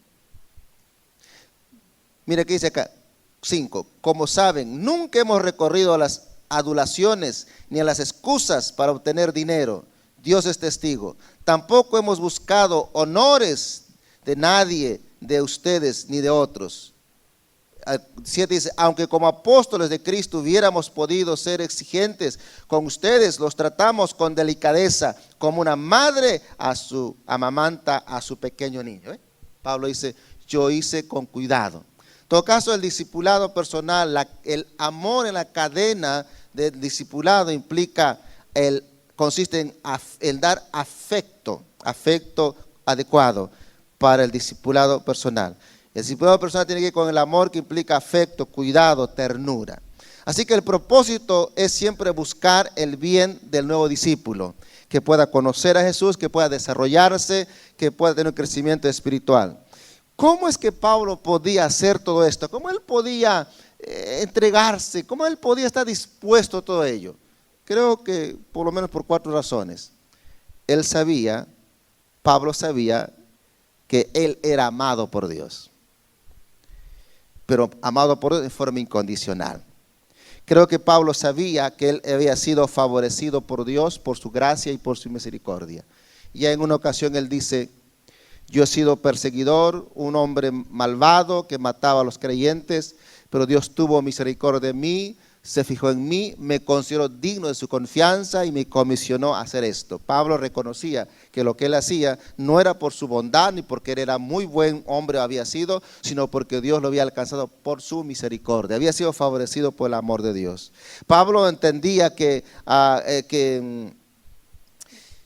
Mira qué dice acá, 5. Como saben, nunca hemos recorrido a las adulaciones ni a las excusas para obtener dinero. Dios es testigo. Tampoco hemos buscado honores de nadie, de ustedes ni de otros. 7 dice, aunque como apóstoles de Cristo hubiéramos podido ser exigentes con ustedes, los tratamos con delicadeza, como una madre amamanta a su pequeño niño. Pablo dice, yo hice con cuidado. En todo caso, el discipulado personal, el amor en la cadena del discipulado implica, consiste en dar afecto adecuado para el discipulado personal. El discipulado personal tiene que ir con el amor que implica afecto, cuidado, ternura. Así que el propósito es siempre buscar el bien del nuevo discípulo, que pueda conocer a Jesús, que pueda desarrollarse, que pueda tener un crecimiento espiritual. ¿Cómo es que Pablo podía hacer todo esto? ¿Cómo él podía entregarse? ¿Cómo él podía estar dispuesto a todo ello? Creo que por lo menos por 4 razones. Él sabía, Pablo sabía que él era amado por Dios, pero amado por Dios de forma incondicional. Creo que Pablo sabía que él había sido favorecido por Dios, por su gracia y por su misericordia. Ya en una ocasión él dice: yo he sido perseguidor, un hombre malvado que mataba a los creyentes, pero Dios tuvo misericordia de mí, se fijó en mí, me consideró digno de su confianza y me comisionó a hacer esto. Pablo reconocía que lo que él hacía no era por su bondad ni porque él era muy buen hombre había sido, sino porque Dios lo había alcanzado por su misericordia. Había sido favorecido por el amor de Dios. Pablo entendía que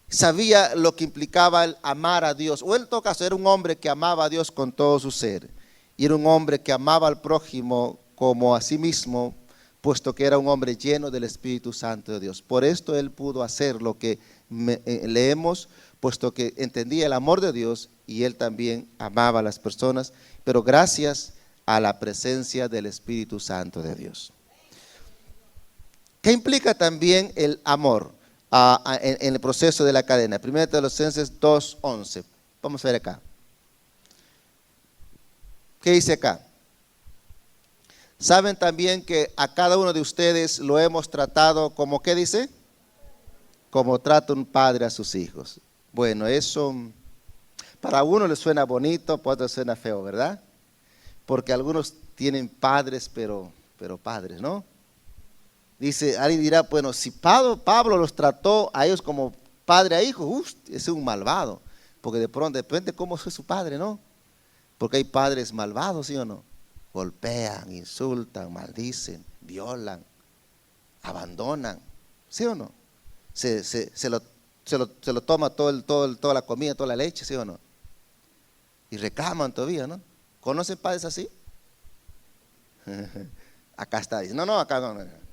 sabía lo que implicaba el amar a Dios. O en todo caso era un hombre que amaba a Dios con todo su ser. Y era un hombre que amaba al prójimo como a sí mismo, puesto que era un hombre lleno del Espíritu Santo de Dios. Por esto él pudo hacer lo que leemos, puesto que entendía el amor de Dios y él también amaba a las personas, pero gracias a la presencia del Espíritu Santo de Dios. ¿Qué implica también el amor en el proceso de la cadena? 1 Tesalonicenses 2:11. Vamos a ver acá. ¿Qué dice acá? Saben también que a cada uno de ustedes lo hemos tratado como, ¿qué dice? Como trata un padre a sus hijos. Bueno, eso para uno le suena bonito, para otro suena feo, ¿verdad? Porque algunos tienen padres, pero padres, ¿no? Dice, alguien dirá, bueno, si Pablo los trató a ellos como padre a hijo, ese es un malvado. Porque de pronto, depende cómo fue su padre, ¿no? Porque hay padres malvados, ¿sí o no? Golpean, insultan, maldicen, violan, abandonan, ¿sí o no? Se lo toma toda la comida, toda la leche, ¿sí o no? Y reclaman todavía, ¿no? ¿Conocen padres así? Acá está, dice, no, acá no.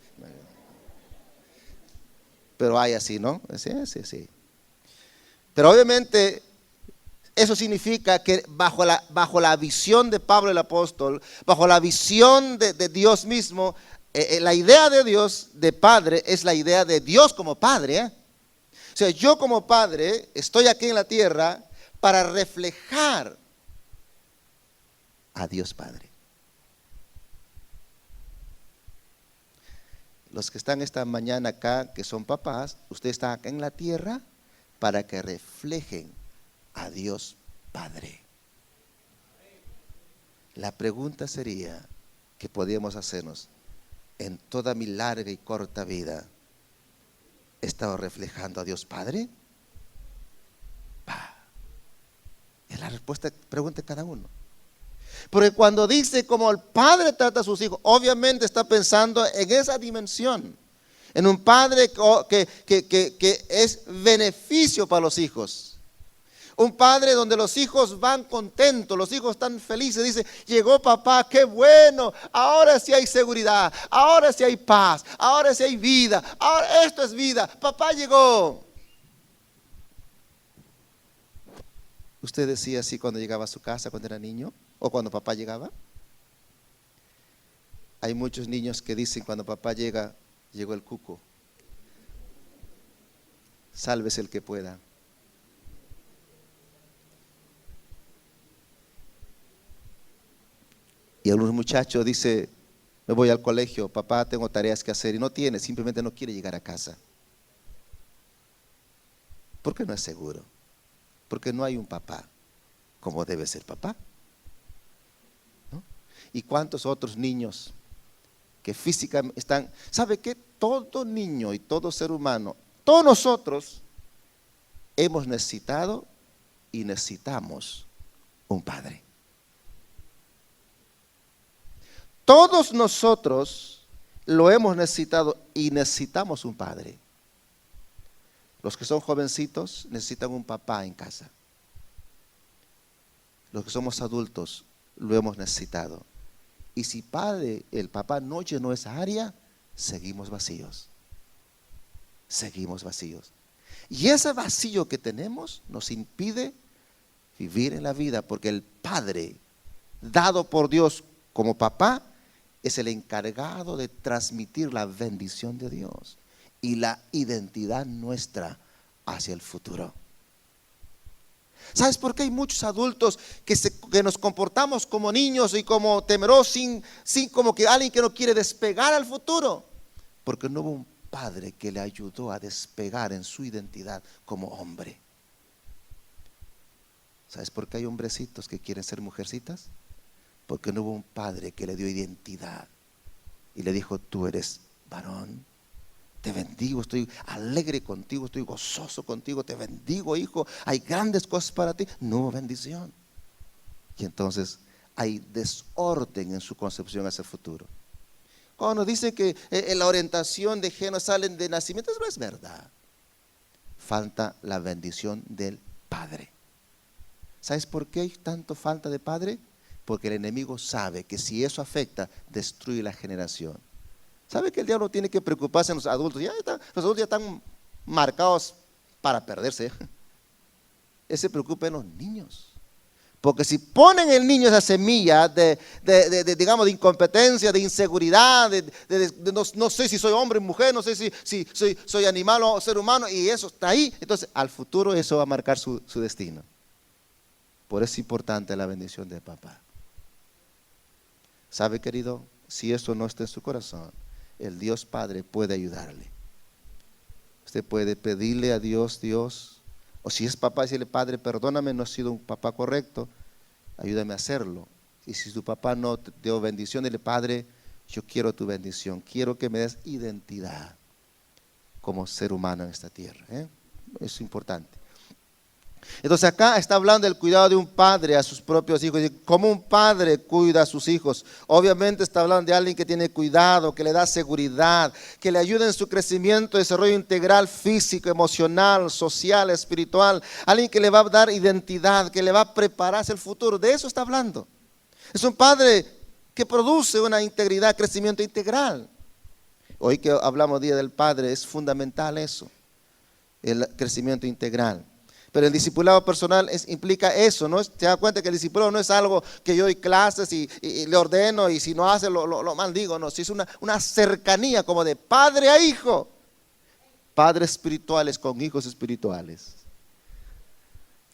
Pero hay así, ¿no? Sí. Pero obviamente eso significa que bajo la visión de Pablo el apóstol, bajo la visión de Dios mismo, la idea de Dios de padre es la idea de Dios como padre. O sea, yo como padre estoy aquí en la tierra para reflejar a Dios Padre. Los que están esta mañana acá, que son papás, ustedes están acá en la tierra para que reflejen a Dios Padre. La pregunta sería que podíamos hacernos: en toda mi larga y corta vida, ¿he estado reflejando a Dios Padre? Es la respuesta, pregunta cada uno. Porque cuando dice como el padre trata a sus hijos, obviamente está pensando en esa dimensión, en un padre que es beneficio para los hijos. Un padre donde los hijos van contentos, los hijos están felices, dice, llegó papá, qué bueno, ahora sí hay seguridad, ahora sí hay paz, ahora sí hay vida, ahora esto es vida, papá llegó. ¿Usted decía así cuando llegaba a su casa, cuando era niño? ¿O cuando papá llegaba? Hay muchos niños que dicen cuando papá llega, llegó el cuco. Sálvese el que pueda. Y algunos muchachos dicen, me voy al colegio, papá, tengo tareas que hacer, y no tiene, simplemente no quiere llegar a casa. ¿Por qué no es seguro? Porque no hay un papá como debe ser papá, ¿no? ¿Y cuántos otros niños que físicamente están? ¿Sabe qué? Todo niño y todo ser humano, todos nosotros hemos necesitado y necesitamos un padre. Todos nosotros lo hemos necesitado y necesitamos un padre. Los que son jovencitos necesitan un papá en casa. Los que somos adultos lo hemos necesitado. Y si el papá no llenó esa área, seguimos vacíos. Seguimos vacíos. Y ese vacío que tenemos nos impide vivir en la vida, porque el padre dado por Dios como papá es el encargado de transmitir la bendición de Dios y la identidad nuestra hacia el futuro. ¿Sabes por qué hay muchos adultos que nos comportamos como niños y como temerosos, sin como que alguien que no quiere despegar al futuro? Porque no hubo un padre que le ayudó a despegar en su identidad como hombre. ¿Sabes por qué hay hombrecitos que quieren ser mujercitas? Porque no hubo un padre que le dio identidad y le dijo: tú eres varón, te bendigo, estoy alegre contigo, estoy gozoso contigo, te bendigo, hijo, hay grandes cosas para ti. No hubo bendición. Y entonces hay desorden en su concepción hacia el futuro. Cuando nos dicen que la orientación de género salen de nacimiento, eso no es verdad. Falta la bendición del padre. ¿Sabes por qué hay tanto falta de padre? Porque el enemigo sabe que si eso afecta, destruye la generación. ¿Sabe que el diablo tiene que preocuparse en los adultos? Los adultos ya están marcados para perderse. Él se preocupa en los niños. Porque si ponen en el niño esa semilla digamos, de incompetencia, de inseguridad, no sé si soy hombre o mujer, no sé si soy animal o ser humano, y eso está ahí, entonces al futuro eso va a marcar su destino. Por eso es importante la bendición de papá. ¿Sabe, querido? Si eso no está en su corazón, el Dios Padre puede ayudarle. Usted puede pedirle a Dios, o si es papá, decirle: Padre, perdóname, no he sido un papá correcto, ayúdame a hacerlo. Y si tu papá no te dio bendición, dile: Padre, yo quiero tu bendición, quiero que me des identidad como ser humano en esta tierra. Es importante. Entonces acá está hablando del cuidado de un padre a sus propios hijos, como un padre cuida a sus hijos. Obviamente está hablando de alguien que tiene cuidado, que le da seguridad, que le ayuda en su crecimiento, desarrollo integral, físico, emocional, social, espiritual. Alguien que le va a dar identidad, que le va a preparar hacia el futuro. De eso está hablando. Es un padre que produce una integridad, crecimiento integral. Hoy que hablamos Día del Padre, es fundamental eso, el crecimiento integral. Pero el discipulado personal implica eso, ¿no? Se da cuenta que el discipulado no es algo que yo doy clases y le ordeno, y si no hace lo maldigo, no. Si es una cercanía como de padre a hijo. Padres espirituales con hijos espirituales.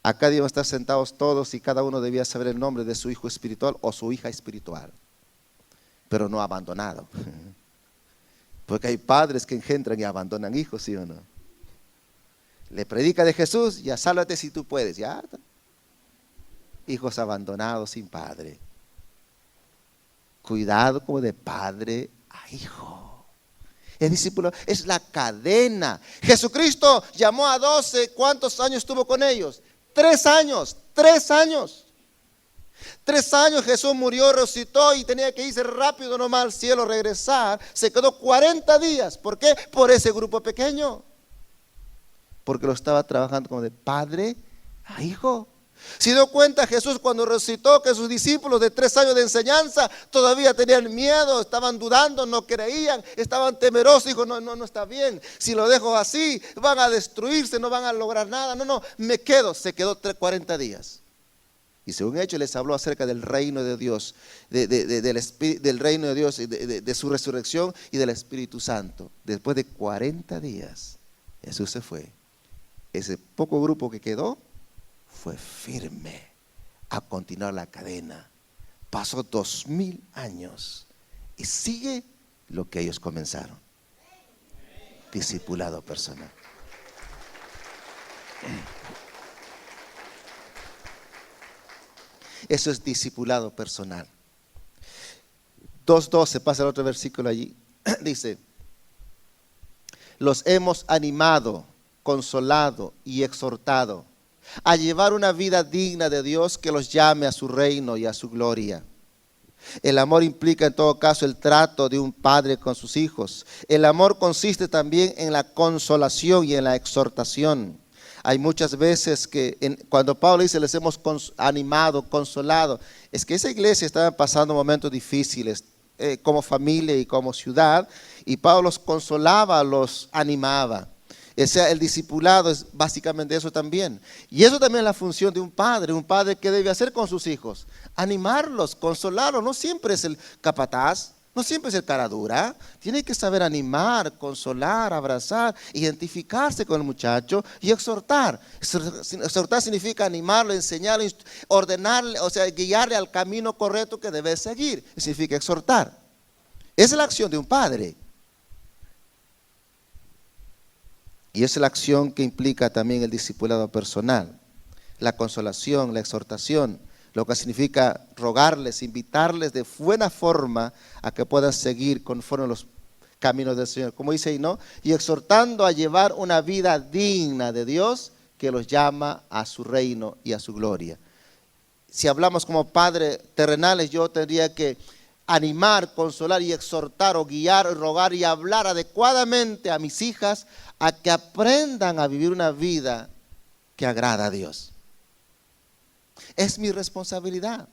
Acá debemos estar sentados todos y cada uno debía saber el nombre de su hijo espiritual o su hija espiritual, pero no abandonado. Porque hay padres que engendran y abandonan hijos, ¿sí o no? Le predica de Jesús, ya sálvate si tú puedes, ya. Hijos abandonados sin padre. Cuidado como de padre a hijo. El discípulo es la cadena. Jesucristo llamó a 12, ¿cuántos años estuvo con ellos? 3 años, 3 años. 3 años Jesús murió, resucitó y tenía que irse rápido nomás al cielo, regresar. Se quedó 40 días. ¿Por qué? Por ese grupo pequeño. Porque lo estaba trabajando como de padre a hijo. Se dio cuenta Jesús cuando resucitó que sus discípulos de 3 años de enseñanza todavía tenían miedo, estaban dudando, no creían, estaban temerosos. Dijo: no está bien, si lo dejo así van a destruirse, no van a lograr nada. No, me quedo. Se quedó 40 días. Y según Hechos les habló acerca del reino de Dios, del reino de Dios, de su resurrección y del Espíritu Santo. Después de 40 días Jesús se fue. Ese poco grupo que quedó fue firme a continuar la cadena. Pasó 2000 años y sigue lo que ellos comenzaron. Discipulado personal. Eso es discipulado personal. 2:12, pasa el otro versículo allí. Dice: los hemos animado, consolado y exhortado a llevar una vida digna de Dios, que los llame a su reino y a su gloria. El amor implica en todo caso el trato de un padre con sus hijos. El amor consiste también en la consolación y en la exhortación. Hay muchas veces que cuando Pablo dice les hemos animado, consolado, es que esa iglesia estaba pasando momentos difíciles como familia y como ciudad, y Pablo los consolaba, los animaba. O sea, el discipulado es básicamente eso también. Y eso también es la función de un padre. ¿Qué debe hacer con sus hijos? Animarlos, consolarlos. No siempre es el capataz, No siempre ser cara dura. Tiene que saber animar, consolar, abrazar, identificarse con el muchacho y exhortar. Exhortar significa animarlo, enseñarlo, ordenarle, o sea, guiarle al camino correcto que debe seguir. Significa exhortar. Esa es la acción de un padre. Y esa es la acción que implica también el discipulado personal. La consolación, la exhortación, lo que significa rogarles, invitarles de buena forma a que puedan seguir conforme a los caminos del Señor. Como dice ahí, ¿no? Y exhortando a llevar una vida digna de Dios que los llama a su reino y a su gloria. Si hablamos como padres terrenales, yo tendría que animar, consolar y exhortar o guiar, rogar y hablar adecuadamente a mis hijas a que aprendan a vivir una vida que agrada a Dios. Es mi responsabilidad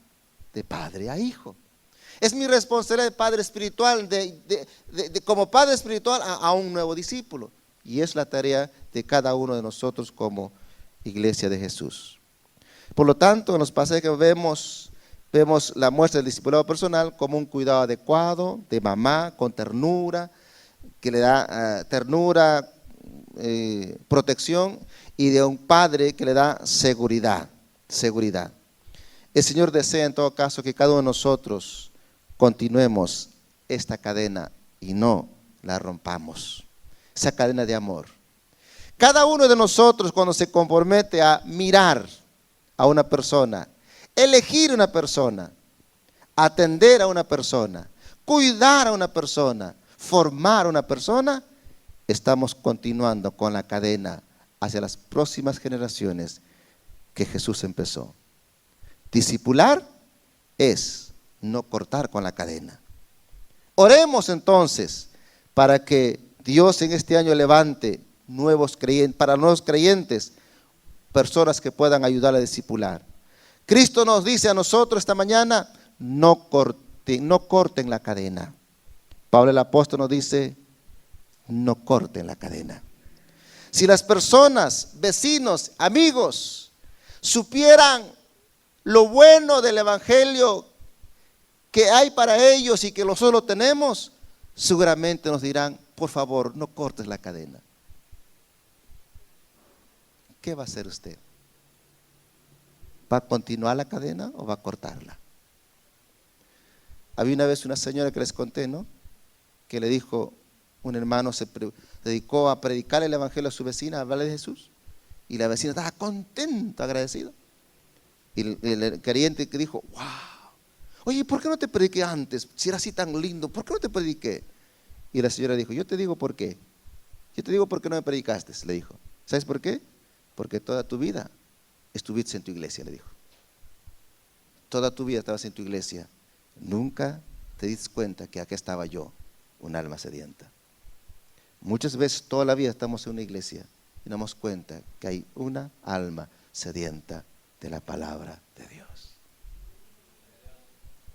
de padre a hijo. Es mi responsabilidad de padre espiritual, como padre espiritual a un nuevo discípulo. Y es la tarea de cada uno de nosotros como iglesia de Jesús. Por lo tanto, en los pasajes que vemos la muestra del discipulado personal como un cuidado adecuado de mamá con ternura, que le da ternura, protección, y de un padre que le da seguridad. El Señor desea en todo caso que cada uno de nosotros continuemos esta cadena y no la rompamos. Esa cadena de amor. Cada uno de nosotros, cuando se compromete a mirar a una persona, elegir una persona, atender a una persona, cuidar a una persona, formar a una persona, estamos continuando con la cadena hacia las próximas generaciones que Jesús empezó. Discipular es no cortar con la cadena. Oremos entonces para que Dios en este año levante para nuevos creyentes, personas que puedan ayudar a discipular. Cristo nos dice a nosotros esta mañana, no corten la cadena. Pablo el apóstol nos dice, no corten la cadena. Si las personas, vecinos, amigos, supieran lo bueno del evangelio que hay para ellos y que nosotros lo tenemos, seguramente nos dirán, por favor, no cortes la cadena. ¿Qué va a hacer usted? ¿Va a continuar la cadena o va a cortarla? Había una vez una señora que les conté, ¿no? Que le dijo, un hermano se dedicó a predicar el evangelio a su vecina, a hablarle de Jesús, y la vecina estaba contenta, agradecida. Y el creyente que dijo, wow, oye, ¿por qué no te prediqué antes? Si era así tan lindo, ¿por qué no te prediqué? Y la señora dijo, yo te digo por qué. Yo te digo por qué no me predicaste, le dijo. ¿Sabes por qué? Porque toda tu vida estuviste en tu iglesia, le dijo. Toda tu vida estabas en tu iglesia. Nunca te diste cuenta que aquí estaba yo, un alma sedienta. Muchas veces toda la vida estamos en una iglesia y nos damos cuenta que hay una alma sedienta de la palabra de Dios.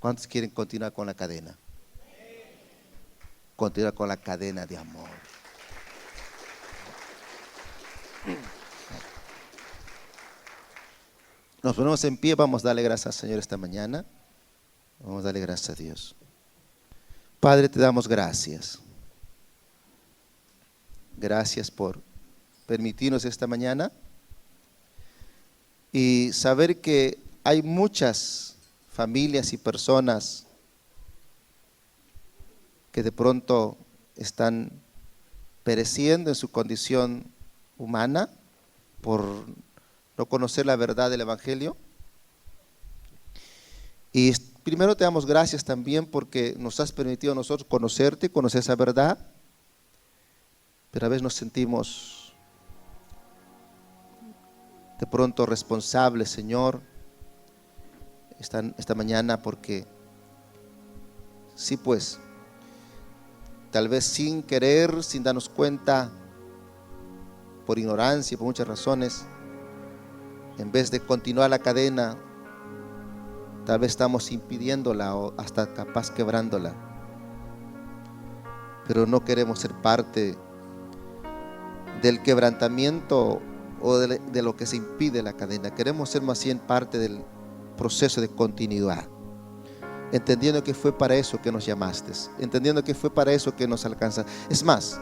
¿Cuántos quieren continuar con la cadena? Continuar con la cadena de amor. Nos ponemos en pie, vamos a darle gracias al Señor esta mañana. Vamos a darle gracias a Dios. Padre, te damos gracias. Gracias por permitirnos esta mañana y saber que hay muchas familias y personas que de pronto están pereciendo en su condición humana por no conocer la verdad del evangelio. Y primero te damos gracias también porque nos has permitido a nosotros conocerte, conocer esa verdad, pero a veces nos sentimos de pronto responsables, Señor, esta mañana, porque sí, pues, tal vez sin querer, sin darnos cuenta, por ignorancia, por muchas razones, en vez de continuar la cadena, tal vez estamos impidiéndola o hasta capaz quebrándola. Pero no queremos ser parte del quebrantamiento o de lo que se impide la cadena. Queremos ser más bien parte del proceso de continuidad. entendiendo que fue para eso que nos llamaste, entendiendo que fue para eso que nos alcanza. Es más,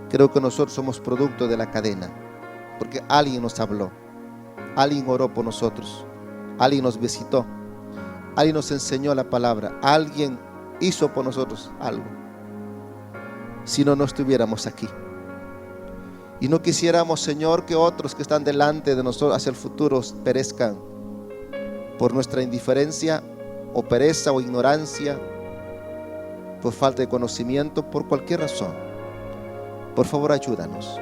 creo que nosotros somos producto de la cadena, porque alguien nos habló, alguien oró por nosotros, alguien nos visitó, alguien nos enseñó la palabra, alguien hizo por nosotros algo. Si no, no estuviéramos aquí. Y no quisiéramos, Señor, que otros que están delante de nosotros hacia el futuro perezcan por nuestra indiferencia o pereza o ignorancia, por falta de conocimiento, por cualquier razón. Por favor, ayúdanos.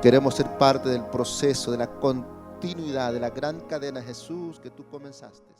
Queremos ser parte del proceso, de la continuidad, de la gran cadena, Jesús, que tú comenzaste.